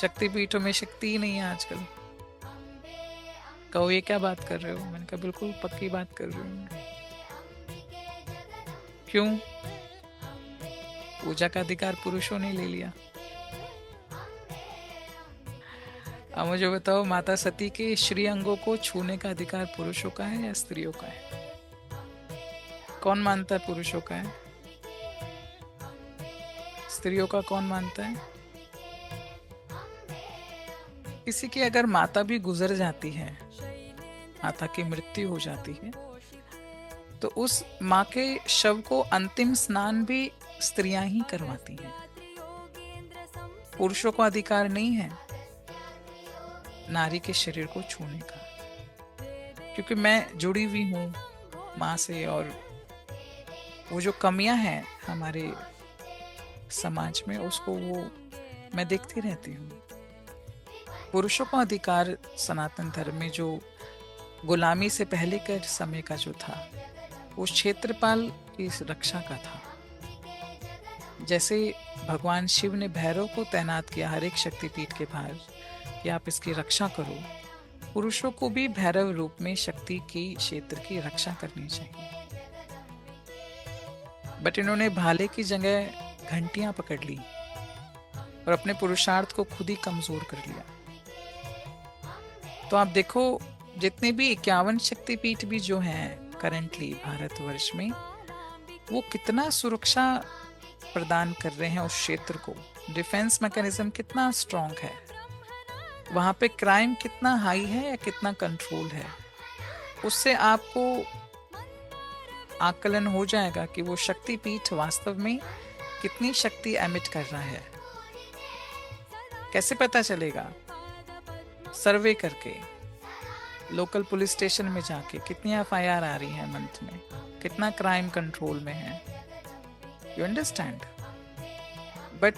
शक्तिपीठों में शक्ति ही नहीं है आजकल। कहो ये क्या बात कर रहे हो? मैंने कहा बिल्कुल पक्की बात कर रही हूँ। क्यों? पूजा का अधिकार पुरुषों ने ले लिया। अब मुझे बताओ, माता सती के श्री अंगों को छूने का अधिकार पुरुषों का है या स्त्रियों का है? कौन मानता है पुरुषों का है? स्त्रियों का कौन मानता है? किसी की अगर माता भी गुजर जाती है, माता की मृत्यु हो जाती है, तो उस माँ के शव को अंतिम स्नान भी स्त्रियां ही करवाती हैं। पुरुषों को अधिकार नहीं है नारी के शरीर को छूने का। क्योंकि मैं जुड़ी हुई हूँ माँ से, और वो जो कमियां हैं हमारे समाज में, उसको वो मैं देखती रहती हूँ। पुरुषों का अधिकार सनातन धर्म में जो गुलामी से पहले के समय का जो था, वो क्षेत्रपाल की रक्षा का था। जैसे भगवान शिव ने भैरव को तैनात किया हर एक शक्तिपीठ के बाहर कि आप इसकी रक्षा करो, पुरुषों को भी भैरव रूप में शक्ति की क्षेत्र की रक्षा करनी चाहिए। बट इन्होंने भाले की जगह घंटियां पकड़ ली और अपने पुरुषार्थ को खुद ही कमजोर कर लिया। तो आप देखो, जितने भी 51 शक्तिपीठ भी जो हैं करंटली भारतवर्ष में, वो कितना सुरक्षा प्रदान कर रहे हैं उस क्षेत्र को। डिफेंस मैकेनिज्म कितना स्ट्रांग है, वहां पे क्राइम कितना हाई है या कितना कंट्रोल है, उससे आपको आकलन हो जाएगा कि वो शक्तिपीठ वास्तव में कितनी शक्ति एमिट कर रहा है। कैसे पता चलेगा? सर्वे करके, लोकल पुलिस स्टेशन में जाके कितनी एफआईआर आ रही है मंथ में, कितना क्राइम कंट्रोल में है। You understand? बट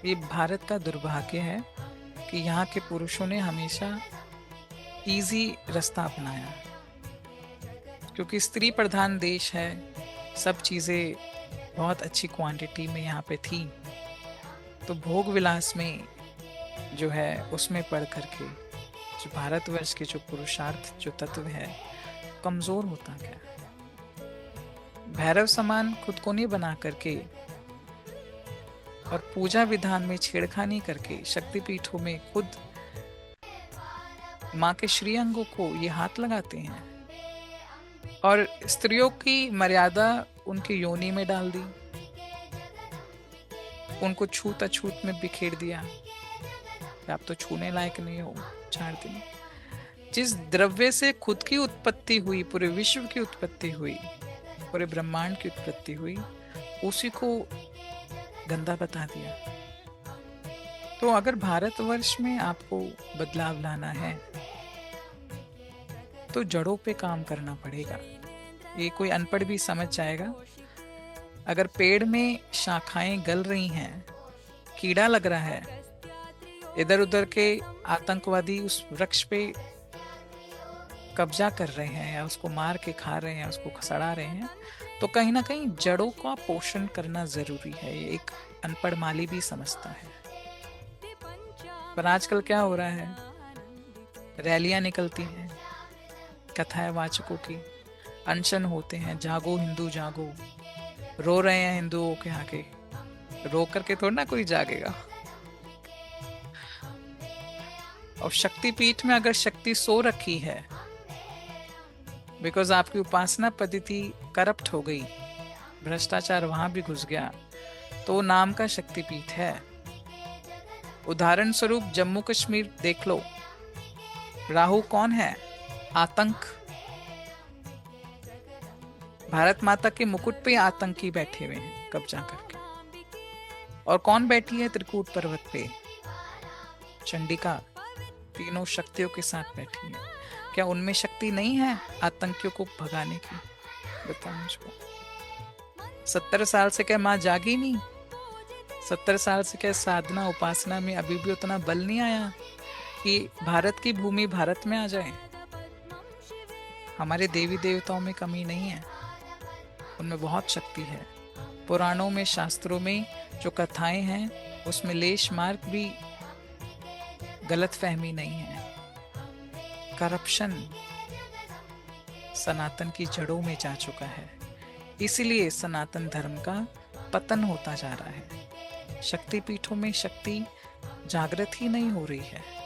ये भारत का दुर्भाग्य है कि यहाँ के पुरुषों ने हमेशा इजी रास्ता अपनाया। क्योंकि स्त्री प्रधान देश है, सब चीज़ें बहुत अच्छी क्वांटिटी में यहाँ पे थी, तो भोग विलास में जो है उसमें पढ़ करके जो भारतवर्ष के जो पुरुषार्थ जो तत्व है कमजोर होता गया। भैरव समान खुद को नहीं बना करके और पूजा विधान में छेड़खानी करके शक्तिपीठों में खुद माँ के श्रीअंगों को ये हाथ लगाते हैं और स्त्रियों की मर्यादा उनकी योनि में डाल दी, उनको छूत अछूत में बिखेर दिया। आप तो छूने लायक नहीं हो 4 दिन। जिस द्रव्य से खुद की उत्पत्ति हुई, पूरे विश्व की उत्पत्ति हुई, पूरे ब्रह्मांड की उत्पत्ति हुई, उसी को गंदा बता दिया। तो अगर भारतवर्ष में आपको बदलाव लाना है तो जड़ों पे काम करना पड़ेगा। ये कोई अनपढ़ भी समझ जाएगा। अगर पेड़ में शाखाएं गल रही हैं, कीड़ा लग रहा है, इधर उधर के आतंकवादी उस वृक्ष पे कब्जा कर रहे हैं या उसको मार के खा रहे हैं, उसको खसड़ा रहे हैं, तो कहीं ना कहीं जड़ों का पोषण करना जरूरी है। ये एक अनपढ़ माली भी समझता है। पर आजकल क्या हो रहा है? रैलियां निकलती हैं कथाएं वाचकों की, अनशन होते हैं, जागो हिंदू जागो, रो रहे हैं हिंदुओं के आगे। रो करके थोड़ा ना कोई जागेगा। और शक्तिपीठ में अगर शक्ति सो रखी है बिकॉज आपकी उपासना पद्धति करप्ट हो गई, भ्रष्टाचार वहां भी घुस गया, तो नाम का शक्तिपीठ है। उदाहरण स्वरूप जम्मू कश्मीर देख लो, राहु कौन है? आतंक। भारत माता के मुकुट पे आतंकी बैठे हुए हैं कब्जा करके। और कौन बैठी है त्रिकूट पर्वत पे? चंडिका, तीनों शक्तियों के साथ बैठी है। क्या उनमें शक्ति नहीं है आतंकियों को भगाने की? बताओ मुझको। 70 साल से क्या माँ जागी नहीं? 70 साल से क्या साधना उपासना में अभी भी उतना बल नहीं आया कि भारत की भूमि भारत में आ जाए? हमारे देवी देवताओं में कमी नहीं है, उनमें बहुत शक्ति है। पुराणों में, शास्त्रों में जो कथाएं हैं उसमें लेश मार्क भी गलतफहमी नहीं है। करप्शन सनातन की जड़ों में जा चुका है, इसीलिए सनातन धर्म का पतन होता जा रहा है। शक्तिपीठों में शक्ति जागृत ही नहीं हो रही है।